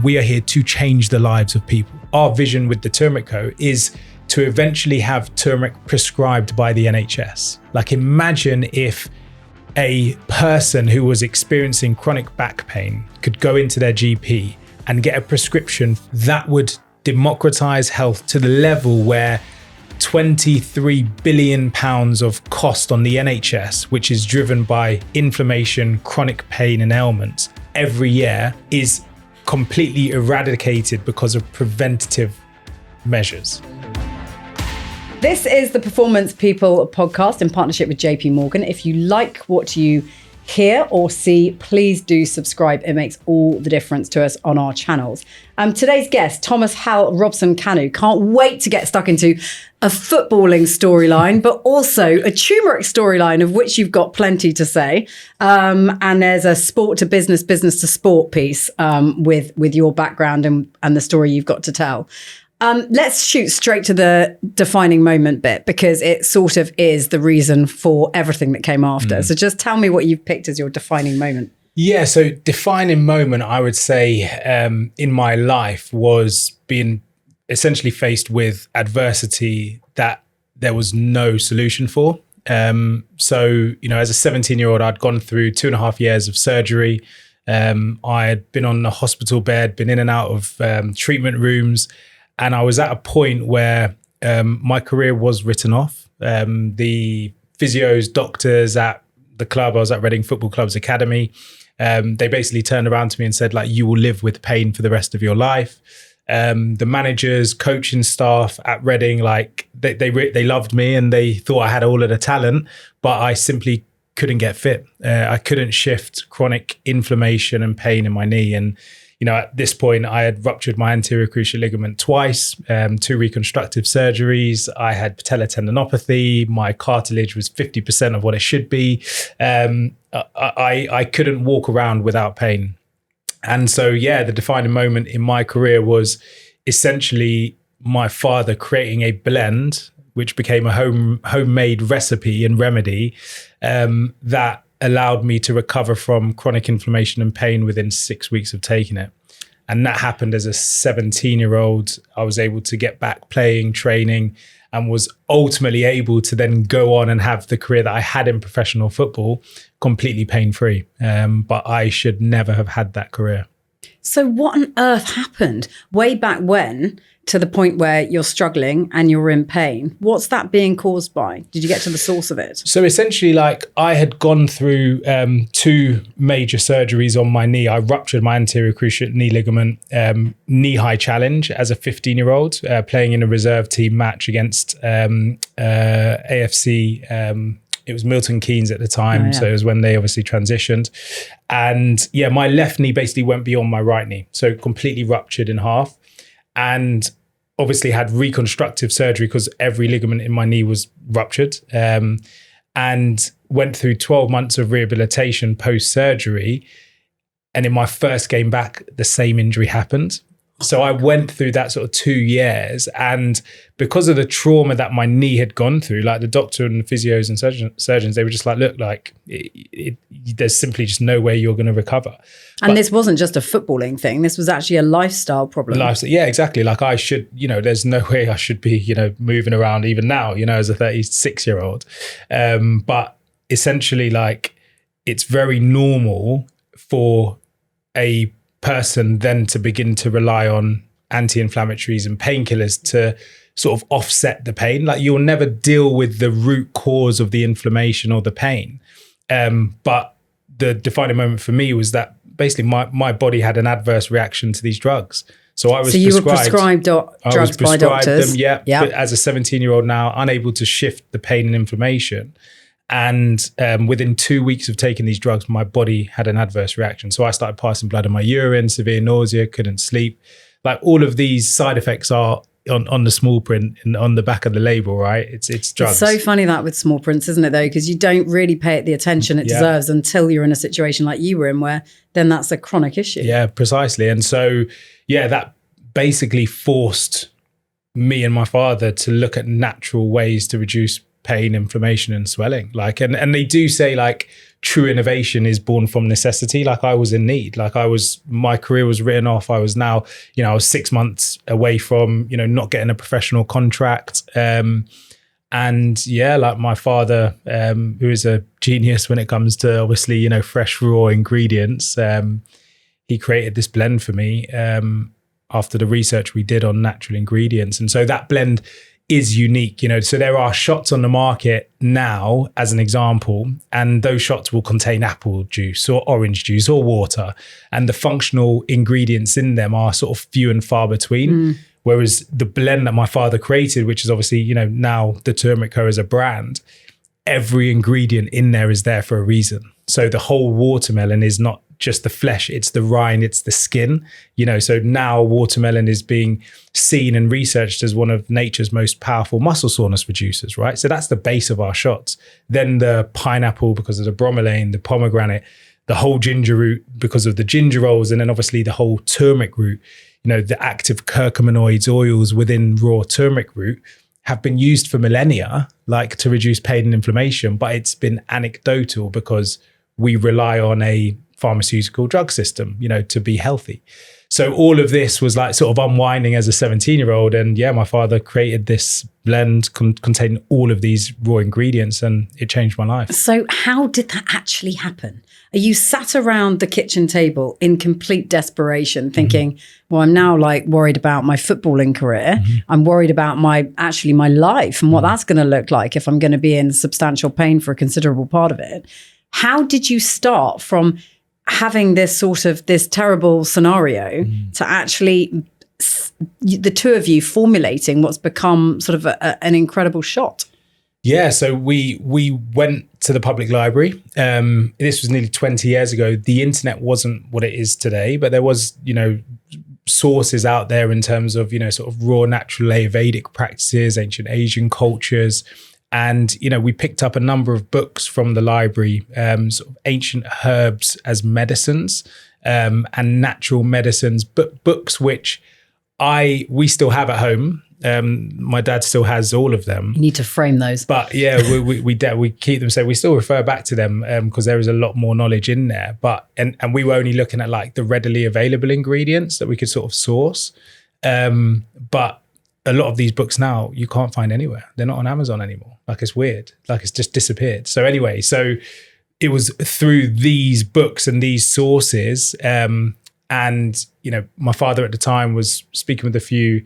we are here to change the lives of people. Our vision with the Turmeric Co is to eventually have turmeric prescribed by the NHS. Like, imagine if a person who was experiencing chronic back pain could go into their GP and get a prescription that would democratize health to the level where £23 billion of cost on the NHS, which is driven by inflammation, chronic pain and ailments every year, is completely eradicated because of preventative measures. This is the Performance People podcast in partnership with JP Morgan. If you like what you hear or see, please do subscribe. It makes all the difference to us on our channels. Today's guest, Thomas Hal Robson-Kanu. Can't wait to get stuck into a footballing storyline, but also a turmeric storyline, of which you've got plenty to say. And there's a sport to business, business to sport piece with your background and the story you've got to tell. Let's shoot straight to the defining moment bit, because it sort of is the reason for everything that came after. So just tell me what you've picked as your defining moment. Yeah, so defining moment, I would say, in my life was being essentially faced with adversity that there was no solution for. So, you know, as a 17-year-old, I'd gone through 2.5 years of surgery. I had been on a hospital bed, been in and out of treatment rooms. And I was at a point where my career was written off. The physios, doctors at the club, I was at Reading Football Club's academy. They basically turned around to me and said, like, you will live with pain for the rest of your life. The managers, coaching staff at Reading, like they loved me and they thought I had all of the talent, but I simply couldn't get fit. I couldn't shift chronic inflammation and pain in my knee. And you know, at this point, I had ruptured my anterior cruciate ligament twice, 2 reconstructive surgeries. I had patellar tendinopathy. My cartilage was 50% of what it should be. I couldn't walk around without pain. And so, yeah, the defining moment in my career was essentially my father creating a blend, which became a homemade recipe and remedy that allowed me to recover from chronic inflammation and pain within 6 weeks of taking it. And that happened as a 17-year-old. I was able to get back playing, training, and was ultimately able to then go on and have the career that I had in professional football, completely pain-free. But I should never have had that career. So what on earth happened way back when to the point where you're struggling and you're in pain? What's that being caused by? Did you get to the source of it? So essentially, like, I had gone through 2 major surgeries on my knee. I ruptured my anterior cruciate knee ligament, knee-high challenge as a 15-year-old, playing in a reserve team match against AFC. It was Milton Keynes at the time. Oh, yeah. So it was when they obviously transitioned. And yeah, my left knee basically went beyond my right knee. So completely ruptured in half. And obviously had reconstructive surgery because every ligament in my knee was ruptured, and went through 12 months of rehabilitation post-surgery. And in my first game back, the same injury happened. So I went through that sort of 2 years, and because of the trauma that my knee had gone through, like the doctor and the physios and surgeons, they were just like, look, like there's simply just no way you're going to recover. And this wasn't just a footballing thing. This was actually a lifestyle problem. Yeah, exactly. Like I should, you know, there's no way I should be, you know, moving around even now, you know, as a 36-year-old. But essentially, like, it's very normal for a person then to begin to rely on anti-inflammatories and painkillers to sort of offset the pain. Like, you'll never deal with the root cause of the inflammation or the pain. But the defining moment for me was that basically my body had an adverse reaction to these drugs. So I was were prescribed drugs by doctors. Them, yeah. But as a 17-year-old now, unable to shift the pain and inflammation. And within 2 weeks of taking these drugs, my body had an adverse reaction. So I started passing blood in my urine, severe nausea, couldn't sleep. Like, all of these side effects are on the small print and on the back of the label, right? It's drugs. It's so funny that with small prints, isn't it, though? Because you don't really pay it the attention it deserves until you're in a situation like you were in, where then that's a chronic issue. Yeah, precisely. And so, yeah, that basically forced me and my father to look at natural ways to reduce pain, inflammation, and swelling. Like, and they do say like true innovation is born from necessity. Like I was in need. Like my career was written off. I was now, I was 6 months away from, not getting a professional contract. And yeah, like my father, who is a genius when it comes to obviously, fresh raw ingredients, he created this blend for me after the research we did on natural ingredients. And so that blend is unique, so there are shots on the market now as an example, and those shots will contain apple juice or orange juice or water, and the functional ingredients in them are sort of few and far between. Whereas the blend that my father created, which is obviously, now the Turmeric Co as a brand, every ingredient in there is there for a reason. So the whole watermelon is not just the flesh, it's the rind, it's the skin, so now watermelon is being seen and researched as one of nature's most powerful muscle soreness reducers, right? So that's the base of our shots. Then the pineapple because of the bromelain, the pomegranate, the whole ginger root because of the gingerols, and then obviously the whole turmeric root, the active curcuminoids oils within raw turmeric root have been used for millennia, like to reduce pain and inflammation, but it's been anecdotal because we rely on a pharmaceutical drug system, to be healthy. So all of this was like sort of unwinding as a 17-year-old. And yeah, my father created this blend containing all of these raw ingredients, and it changed my life. So how did that actually happen? Are you sat around the kitchen table in complete desperation thinking, well, I'm now like worried about my footballing career. I'm worried about my life and what that's going to look like if I'm going to be in substantial pain for a considerable part of it. How did you start from having this terrible scenario to actually the two of you formulating what's become sort of an incredible shot? Yeah, so we went to the public library. This was nearly 20 years ago. The internet wasn't what it is today, but there was, sources out there in terms of, sort of raw natural Ayurvedic practices, ancient Asian cultures. And, we picked up a number of books from the library, sort of ancient herbs as medicines and natural medicines, but books which we still have at home. My dad still has all of them. You need to frame those. But yeah, we keep them. So we still refer back to them because there is a lot more knowledge in there. But and we were only looking at like the readily available ingredients that we could sort of source. But a lot of these books now you can't find anywhere. They're not on Amazon anymore. Like it's weird. Like it's just disappeared. So anyway, so it was through these books and these sources. And, my father at the time was speaking with a few,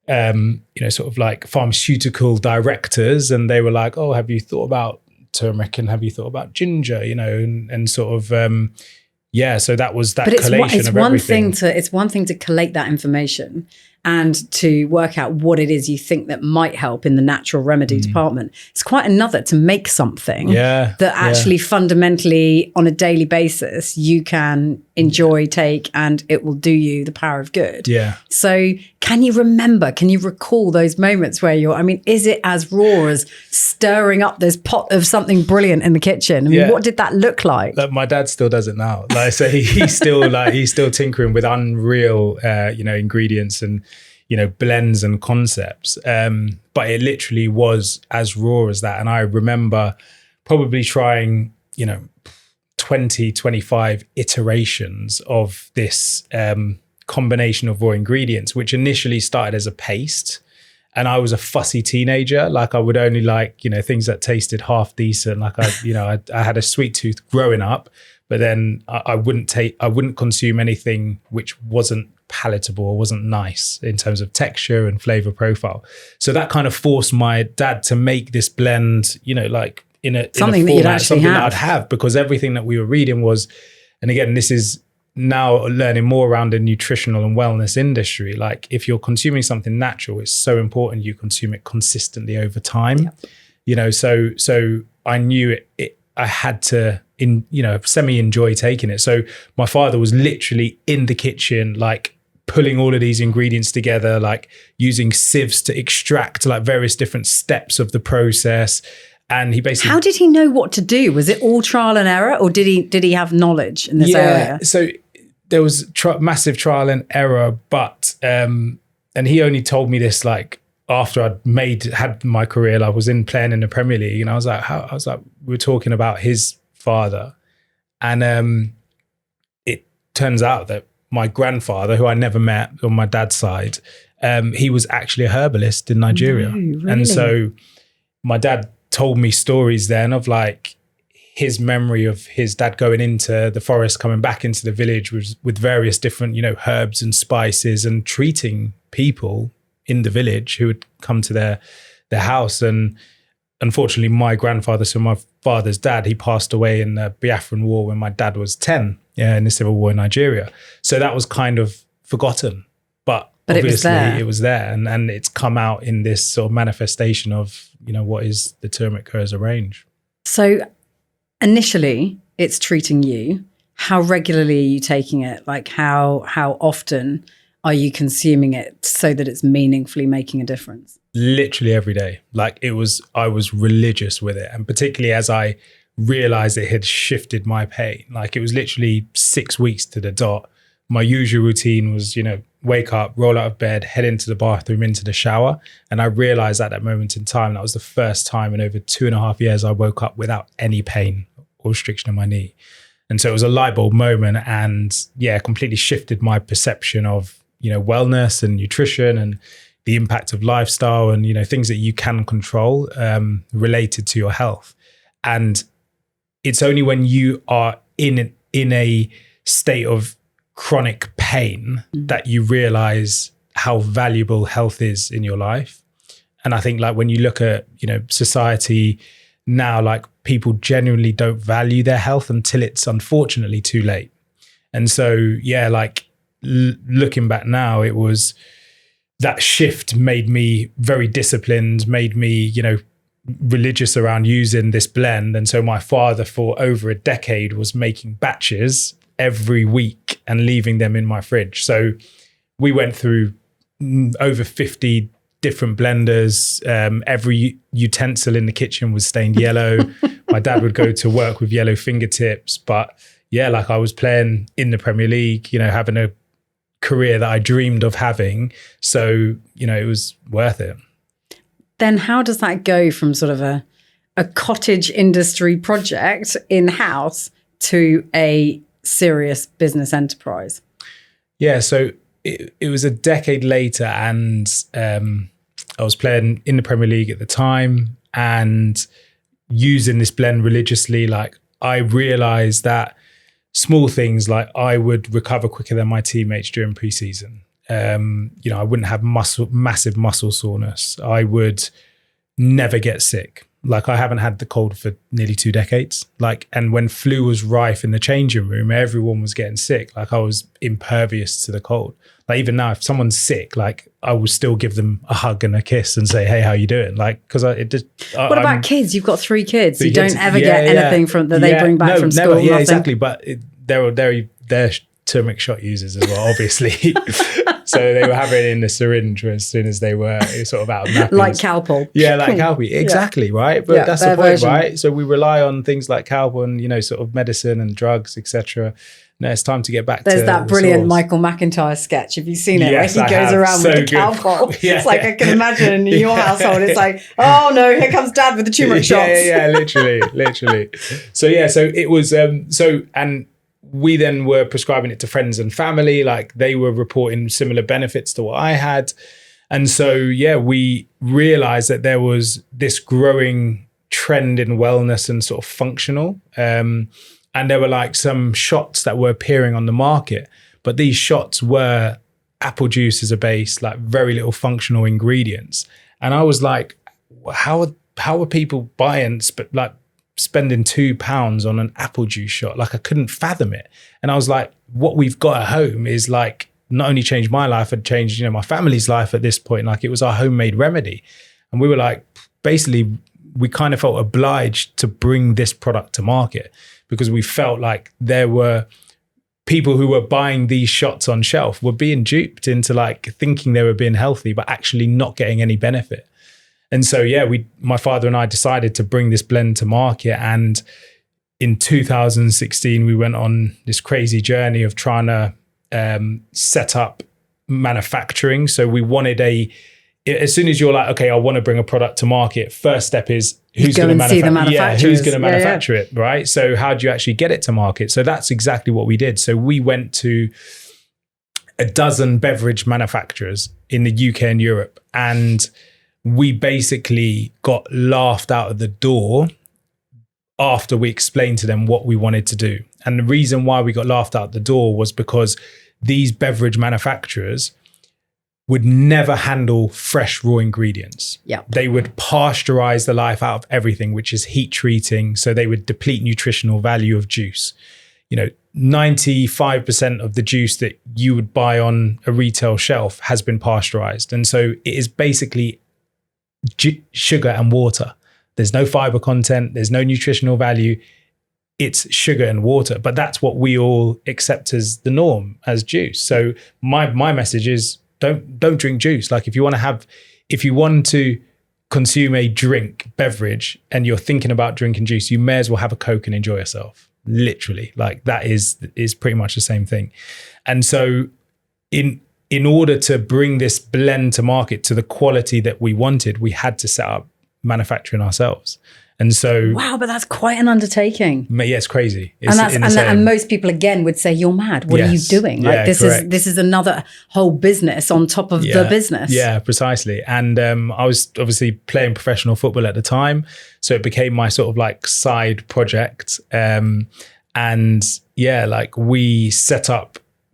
sort of like pharmaceutical directors, and they were like, oh, have you thought about turmeric and have you thought about ginger, and sort of, so that was that collation of everything. It's one thing to collate that information and to work out what it is you think that might help in the natural remedy department. It's quite another to make something that actually fundamentally on a daily basis you can enjoy, take, and it will do you the power of good. Yeah. So can you recall those moments where is it as raw as stirring up this pot of something brilliant in the kitchen? What did that look like? My dad still does it now. So he's still tinkering with unreal, ingredients and, blends and concepts. But it literally was as raw as that. And I remember probably trying, 20, 25 iterations of this combination of raw ingredients, which initially started as a paste. And I was a fussy teenager. Like I would only like, things that tasted half decent. Like I had a sweet tooth growing up, but then I wouldn't consume anything which wasn't palatable or wasn't nice in terms of texture and flavor profile. So that kind of forced my dad to make this blend, like something that I'd have, because everything that we were reading was, and again, this is now learning more around the nutritional and wellness industry. Like if you're consuming something natural, it's so important you consume it consistently over time. So I knew I had to semi-enjoy taking it. So my father was literally in the kitchen, like pulling all of these ingredients together, like using sieves to extract like various different steps of the process. And he basically... How did he know what to do? Was it all trial and error, or did he have knowledge in this area? So there was massive trial and error, but and he only told me this like after had my career, I was playing in the Premier League, and I was like, we were talking about his father, and it turns out that my grandfather, who I never met on my dad's side, he was actually a herbalist in Nigeria. No, really? And so my dad told me stories then of like his memory of his dad going into the forest, coming back into the village with various different, herbs and spices, and treating people in the village who would come to their house. And unfortunately, my grandfather, so my father's dad, he passed away in the Biafran War when my dad was 10, in the civil war in Nigeria. So that was kind of forgotten. But obviously it was there, and it's come out in this sort of manifestation of, what is the Turmeric Co as a range. So initially it's treating you. How regularly are you taking it? Like how often are you consuming it so that it's meaningfully making a difference? Literally every day. Like I was religious with it. And particularly as I realized it had shifted my pain, like it was literally 6 weeks to the dot. My usual routine was, wake up, roll out of bed, head into the bathroom, into the shower. And I realized at that moment in time, that was the first time in over 2.5 years I woke up without any pain or restriction in my knee. And so it was a light bulb moment, and completely shifted my perception of, wellness and nutrition and the impact of lifestyle and, things that you can control related to your health. And it's only when you are in a state of chronic pain that you realize how valuable health is in your life. And I think like when you look at, society now, like people genuinely don't value their health until it's unfortunately too late. And so, looking back now, it was that shift made me very disciplined, made me, religious around using this blend. And so my father for over a decade was making batches every week and leaving them in my fridge. So we went through over 50 different blenders. Every utensil in the kitchen was stained yellow. My dad would go to work with yellow fingertips. But I was playing in the Premier League, having a career that I dreamed of having. So, it was worth it. Then how does that go from sort of a cottage industry project in-house to a serious business enterprise? Yeah, so it was a decade later, and I was playing in the Premier League at the time and using this blend religiously. Like I realized that small things, like I would recover quicker than my teammates during preseason. I wouldn't have massive muscle soreness. I would never get sick. Like I haven't had the cold for nearly 2 decades. And when flu was rife in the changing room, everyone was getting sick. Like I was impervious to the cold. Like even now, if someone's sick, like I will still give them a hug and a kiss and say, "Hey, how you doing?" Like because What about kids? You've got 3 kids. You don't ever get anything from that they bring back from school. Never. Yeah, exactly. But they're turmeric shot users as well, obviously. So they were having it in the syringe as soon as they were sort of out of nappies. Like Calpol. Yeah, like Calpol. Exactly, right? But that's the point, version. Right? So we rely on things like Calpol and, sort of medicine and drugs, etc. Now it's time to get back There's to that brilliant Michael McIntyre sketch. Have you seen it? Yes, where he goes around with the Calpol. Yeah. It's like I can imagine in your household, it's like, oh no, here comes dad with the turmeric shots. Yeah, literally. So it was, and we then were prescribing it to friends and family. Like they were reporting similar benefits to what I had. And so, we realized that there was this growing trend in wellness and sort of functional. And there were like some shots that were appearing on the market, but these shots were apple juice as a base, like very little functional ingredients. And I was like, how are people buying, spending £2 on an apple juice shot? Like I couldn't fathom it. And I was like, what we've got at home is like not only changed my life, it changed, my family's life at this point. Like it was our homemade remedy. And we were like, basically, we kind of felt obliged to bring this product to market because we felt like there were people who were buying these shots on shelf were being duped into like thinking they were being healthy, but actually not getting any benefit. And so, my father and I decided to bring this blend to market. And in 2016, we went on this crazy journey of trying to set up manufacturing. So we wanted a as soon as you're like, okay, I want to bring a product to market, first step is who's going to manufacture it, right? So how do you actually get it to market? So that's exactly what we did. So we went to a dozen beverage manufacturers in the UK and Europe, and we basically got laughed out of the door after we explained to them what we wanted to do. And the reason why we got laughed out the door was because these beverage manufacturers would never handle fresh raw ingredients. Yeah. They would pasteurize the life out of everything, which is heat treating. So they would deplete nutritional value of juice. 95% of the juice that you would buy on a retail shelf has been pasteurized. And so it is basically sugar and water. There's no fiber content. There's no nutritional value. It's sugar and water. But that's what we all accept as the norm, as juice. So my message is, don't drink juice. Like if you want to consume a beverage and you're thinking about drinking juice, you may as well have a Coke and enjoy yourself. Literally, like that is pretty much the same thing. And so in order to bring this blend to market to the quality that we wanted, we had to set up manufacturing ourselves. And so, wow, but that's quite an undertaking. Yeah, it's crazy. And most people again would say, "You're mad. What are you doing? Like this is another whole business on top of the business." Yeah, precisely. And I was obviously playing professional football at the time, so it became my sort of like side project.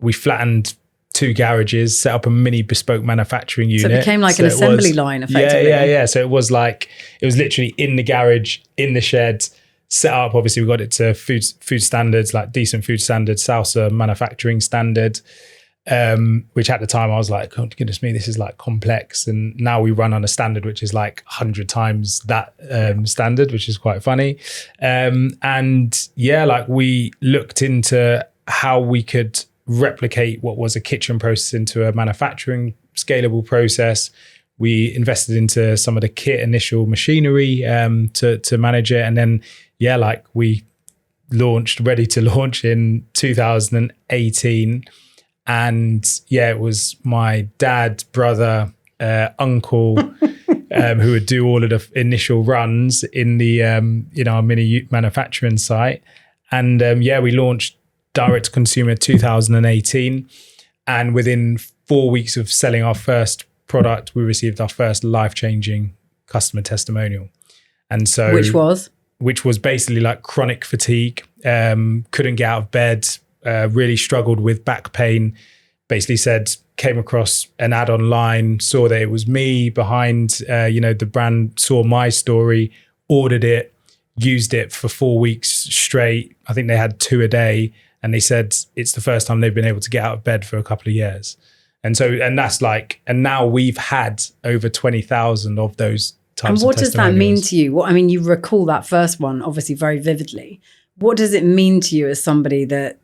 We flattened 2 garages, set up a mini bespoke manufacturing unit. So it became like an assembly line, effectively. Yeah. So it was literally in the garage, in the shed, set up. Obviously, we got it to food standards, like decent food standards, salsa manufacturing standard, which at the time I was like, oh, goodness me, this is like complex. And now we run on a standard which is like 100 times that standard, which is quite funny. We looked into how we could replicate what was a kitchen process into a manufacturing scalable process. We invested into some of the initial machinery to manage it. And then, we ready to launch in 2018. And it was my dad, brother, uncle, who would do all of the initial runs in the, our mini manufacturing site. And we launched direct to consumer 2018, and within 4 weeks of selling our first product, we received our first life-changing customer testimonial. And so which was basically like chronic fatigue, couldn't get out of bed, really struggled with back pain. Basically came across an ad online, saw that it was me behind the brand, saw my story, ordered it, used it for 4 weeks straight. I think they had 2 a day. And they said it's the first time they've been able to get out of bed for a couple of years. And now we've had over 20,000 of those types of testimonials. And what does that mean to you? You recall that first one, obviously very vividly. What does it mean to you as somebody that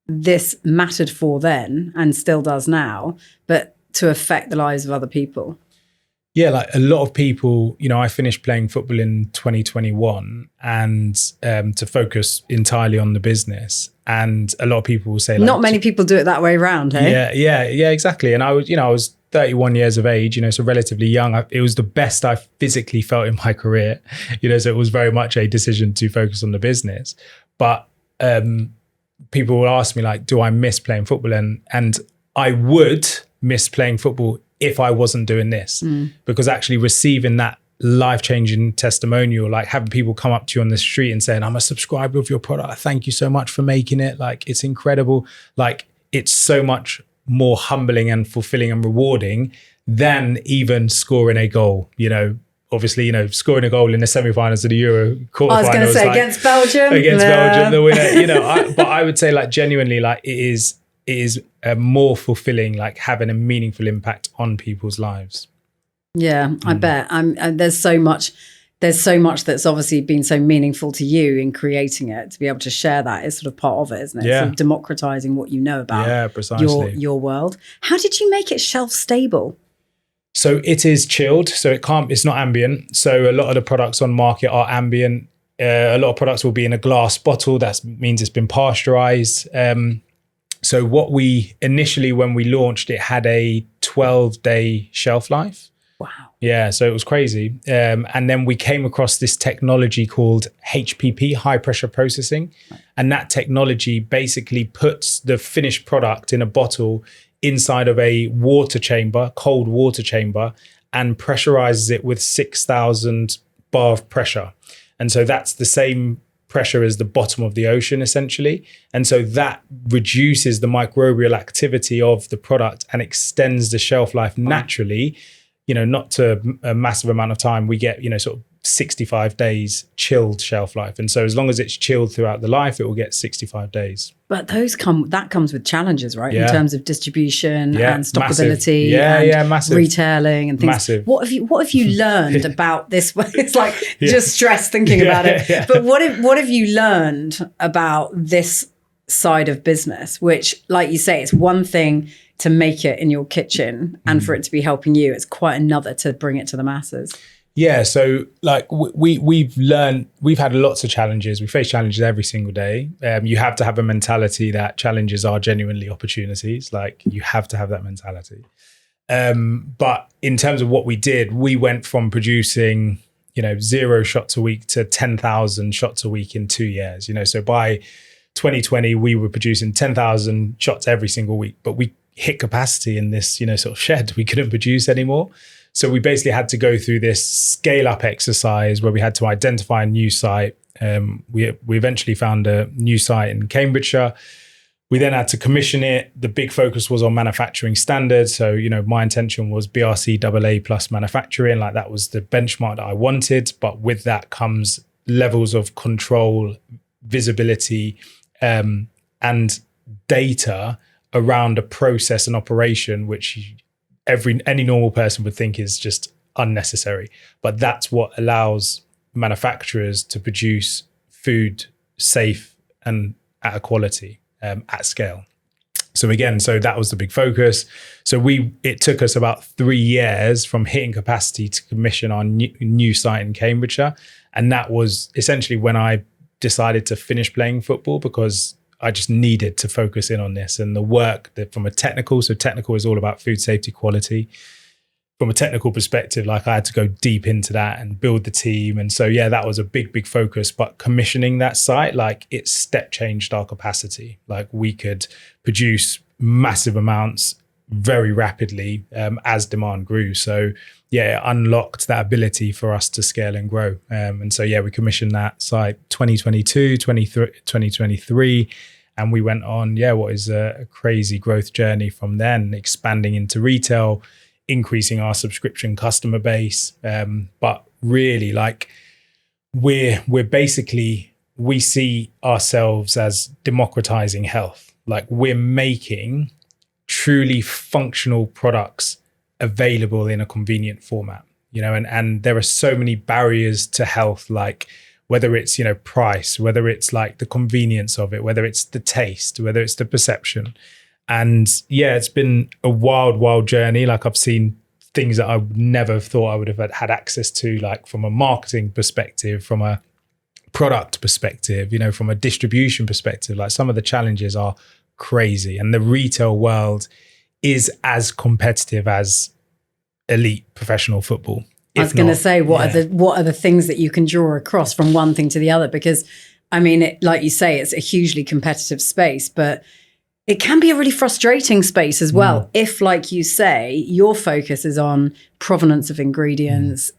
this mattered for then and still does now, but to affect the lives of other people? Yeah, like a lot of people, I finished playing football in 2021 and to focus entirely on the business. And a lot of people will say, not many people do it that way around, hey? Yeah, exactly. And I was 31 years of age, so relatively young. It was the best I physically felt in my career, so it was very much a decision to focus on the business. But people will ask me, like, do I miss playing football? And I would miss playing football if I wasn't doing this, because actually receiving that life-changing testimonial, like having people come up to you on the street and saying, I'm a subscriber of your product. Thank you so much for making it. Like, it's incredible. Like, it's so much more humbling and fulfilling and rewarding than even scoring a goal, obviously, scoring a goal in the semi-finals of the Euro quarterfinals. I was going to say against Belgium. Belgium, the winner, but I would say like genuinely, like it is more fulfilling, like having a meaningful impact on people's lives. Yeah, I bet. There's so much that's obviously been so meaningful to you in creating it. To be able to share that is sort of part of it, isn't it? Yeah. Sort of democratizing what you know about precisely. your world. How did you make it shelf stable? So it is chilled. So it's not ambient. So a lot of the products on market are ambient. A lot of products will be in a glass bottle. That means it's been pasteurized. So what we initially, when we launched, it had a 12-day shelf life. Wow. Yeah, so it was crazy. And then we came across this technology called HPP, high pressure processing. And that technology basically puts the finished product in a bottle inside of a water chamber, cold water chamber, and pressurizes it with 6,000 bar of pressure. And so that's the same pressure as the bottom of the ocean, essentially. And so that reduces the microbial activity of the product and extends the shelf life naturally. Not to a massive amount of time. We get, sort of 65 days chilled shelf life. And so as long as it's chilled throughout the life, it will get 65 days. But that comes with challenges, right? In terms of distribution and stockability massive. Retailing and things. Massive. What have you learned about this? It's like just stress thinking about it. Yeah. But what have you learned about this side of business, which, like you say, it's one thing to make it in your kitchen and for it to be helping you. It's quite another to bring it to the masses. Yeah. So like we've had lots of challenges. We face challenges every single day. You have to have a mentality that challenges are genuinely opportunities. Like you have to have that mentality. But in terms of what we did, we went from producing, 0 shots a week to 10,000 shots a week in 2 years, so by 2020, we were producing 10,000 shots every single week, but we hit capacity in this, sort of shed. We couldn't produce anymore. So we basically had to go through this scale up exercise where we had to identify a new site. We eventually found a new site in Cambridgeshire. We then had to commission it. The big focus was on manufacturing standards. So, my intention was BRC AA plus manufacturing. Like that was the benchmark that I wanted. But with that comes levels of control, visibility, and data around a process and operation, which any normal person would think is just unnecessary. But that's what allows manufacturers to produce food safe and at a quality, at scale. So that was the big focus. So it took us about 3 years from hitting capacity to commission our new site in Cambridgeshire. And that was essentially when I decided to finish playing football, because I just needed to focus in on this and the work that from a technical is all about food safety quality. From a technical perspective, like I had to go deep into that and build the team. And so, that was a big focus. But commissioning that site, like it step changed our capacity. Like we could produce massive amounts very rapidly as demand grew. So it unlocked that ability for us to scale and grow. And so, we commissioned that site 2023. And we went on, what is a crazy growth journey from then, expanding into retail, increasing our subscription customer base. But really, like we see ourselves as democratizing health. Like we're making truly functional products available in a convenient format, and there are so many barriers to health, like whether it's, price, whether it's like the convenience of it, whether it's the taste, whether it's the perception. And it's been a wild journey. Like I've seen things that I never thought I would have had access to, like from a marketing perspective, from a product perspective, from a distribution perspective. Like some of the challenges are crazy. And the retail world is as competitive as elite professional football. I was going to say, what are the things that you can draw across from one thing to the other? Because, I mean, like you say, it's a hugely competitive space, but it can be a really frustrating space as well. If, like you say, your focus is on provenance of ingredients,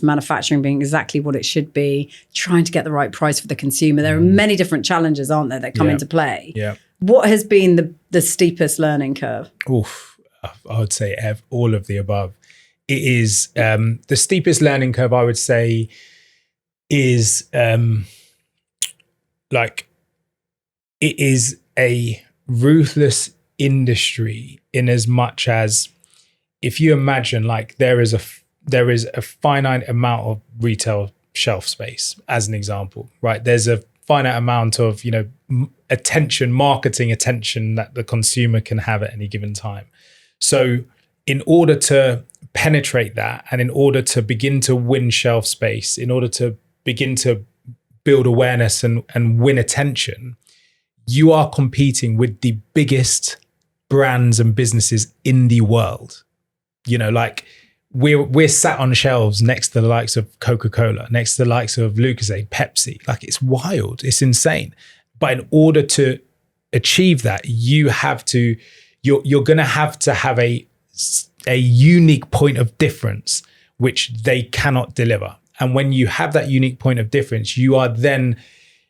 manufacturing being exactly what it should be, trying to get the right price for the consumer. There are many different challenges, aren't there, that come into play. Yeah. What has been the steepest learning curve? Oof, I would say all of the above. It is the steepest learning curve, I would say, is it is a ruthless industry in as much as if you imagine like there is a finite amount of retail shelf space, as an example, right? There's a finite amount of, marketing attention that the consumer can have at any given time. So in order to penetrate that, and in order to begin to win shelf space, in order to begin to build awareness and win attention, you are competing with the biggest brands and businesses in the world. we're sat on shelves next to the likes of Coca-Cola, next to the likes of Lucozade, Pepsi. Like, it's wild, it's insane. But in order to achieve that, you're going to have a unique point of difference, which they cannot deliver. And when you have that unique point of difference, you are then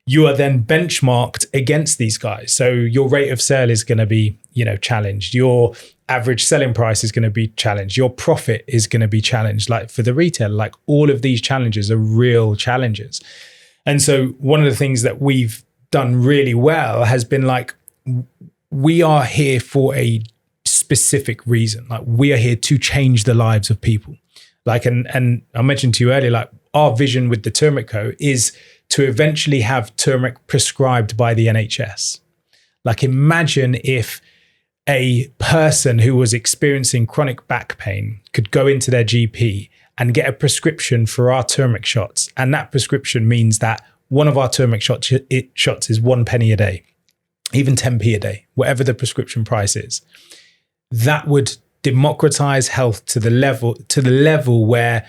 benchmarked against these guys. So your rate of sale is going to be, challenged. Your average selling price is going to be challenged. Your profit is going to be challenged. Like, for the retailer, like, all of these challenges are real challenges. And so one of the things that we've done really well has been like, we are here for a specific reason. Like, we are here to change the lives of people. Like, and I mentioned to you earlier, like, our vision with the Turmeric Co is to eventually have turmeric prescribed by the NHS. Like, imagine if a person who was experiencing chronic back pain could go into their GP and get a prescription for our turmeric shots. And that prescription means that one of our turmeric shots is 1 penny a day, even 10p a day, whatever the prescription price is. That would democratize health to the level where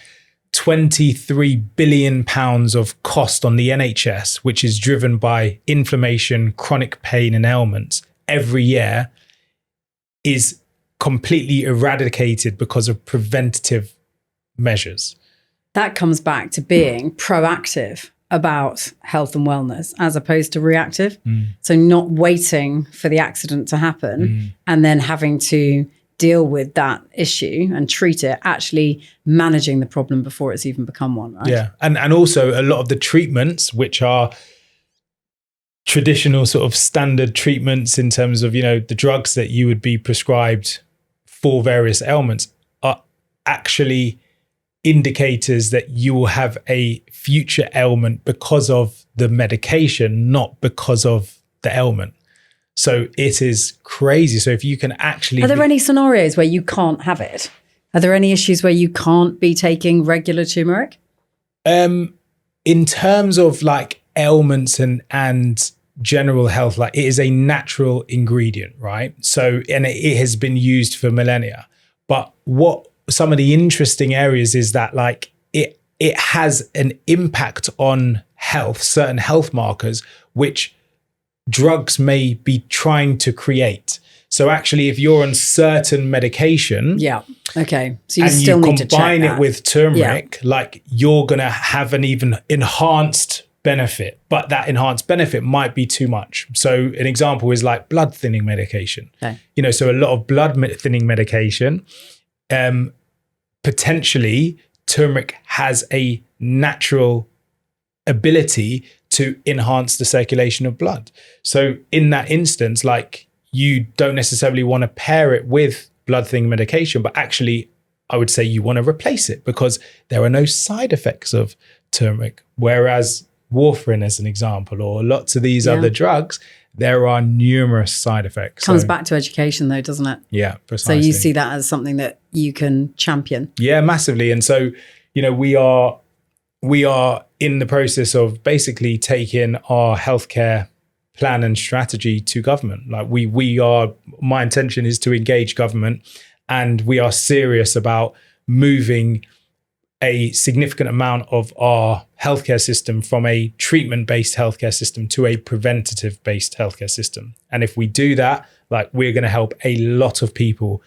23 billion pounds of cost on the NHS, which is driven by inflammation, chronic pain and ailments every year, is completely eradicated because of preventative measures. That comes back to being proactive about health and wellness as opposed to reactive. So not waiting for the accident to happen and then having to deal with that issue and treat it, actually managing the problem before it's even become one, right? Yeah. And also a lot of the treatments, which are traditional sort of standard treatments in terms of, the drugs that you would be prescribed for various ailments, are actually indicators that you will have a future ailment because of the medication, not because of the ailment. So it is crazy. So if you can actually... Are there any scenarios where you can't have it? Are there any issues where you can't be taking regular turmeric? In terms of like ailments and general health, like, it is a natural ingredient, right? So, and it has been used for millennia. But what some of the interesting areas is that, like, it has an impact on health, certain health markers, which drugs may be trying to create. So actually, if you're on certain medication, so you and still you need to check combine that it with turmeric, like, you're going to have an even enhanced benefit, but that enhanced benefit might be too much. So an example is like blood thinning medication. So a lot of blood thinning medication, potentially turmeric has a natural ability to enhance the circulation of blood. So in that instance, like, you don't necessarily want to pair it with blood thinning medication, but actually I would say you want to replace it because there are no side effects of turmeric. Whereas warfarin, as an example, or lots of these other drugs, there are numerous side effects. Comes back to education though, doesn't it? Yeah, precisely. So you see that as something that you can champion. Yeah, massively. And so, we are in the process of basically taking our healthcare plan and strategy to government. Like, my intention is to engage government, and we are serious about moving a significant amount of our healthcare system from a treatment-based healthcare system to a preventative-based healthcare system. And if we do that, like, we're going to help a lot of people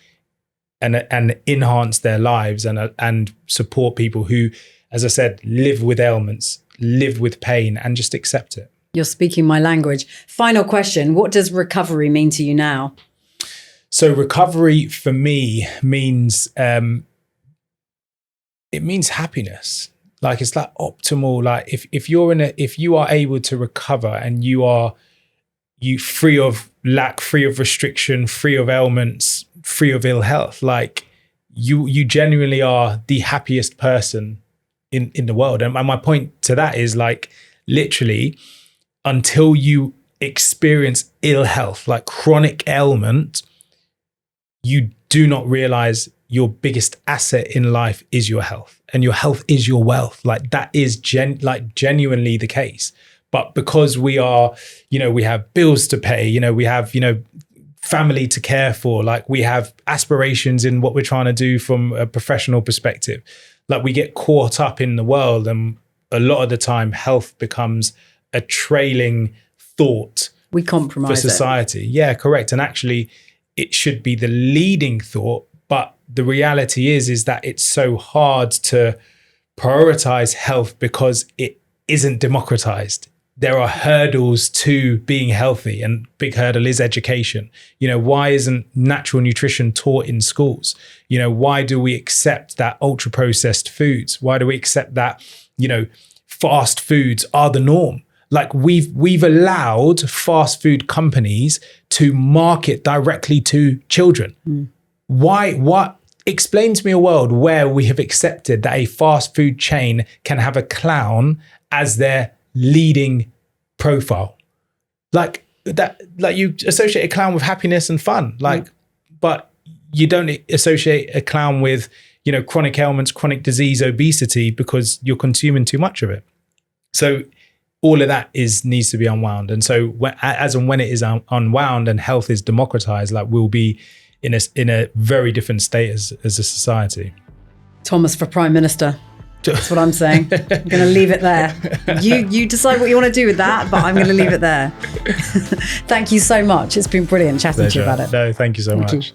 and enhance their lives and support people who, as I said, live with ailments, live with pain, and just accept it. You're speaking my language. Final question. What does recovery mean to you now? So recovery for me means, it means happiness. Like, it's like optimal. Like, if you are able to recover and you free of lack, free of restriction, free of ailments, free of ill health, like, you genuinely are the happiest person in the world. And my point to that is, like, literally, until you experience ill health, like chronic ailment, you do not realize your biggest asset in life is your health, and your health is your wealth. Like, that is genuinely the case. But because we are, we have bills to pay, we have, family to care for. Like we have aspirations in what we're trying to do from a professional perspective. Like we get caught up in the world, and a lot of the time health becomes a trailing thought. We compromise for society. Yeah, correct. And actually it should be the leading thought. But the reality is that it's so hard to prioritize health because it isn't democratized. There are hurdles to being healthy, and big hurdle is education. Why isn't natural nutrition taught in schools? Why do we accept that ultra processed foods? Why do we accept that, fast foods are the norm? Like we've allowed fast food companies to market directly to children. Why? What? Explain to me a world where we have accepted that a fast food chain can have a clown as their leading profile. Like that, like you associate a clown with happiness and fun, but you don't associate a clown with, chronic ailments, chronic disease, obesity, because you're consuming too much of it. So all of that needs to be unwound. And so as and when it is unwound and health is democratized, like we'll be in a very different state as a society. Thomas for Prime Minister. That's what I'm saying. I'm going to leave it there. You decide what you want to do with that, but I'm going to leave it there. Thank you so much. It's been brilliant chatting to you about it. No, thank you so much.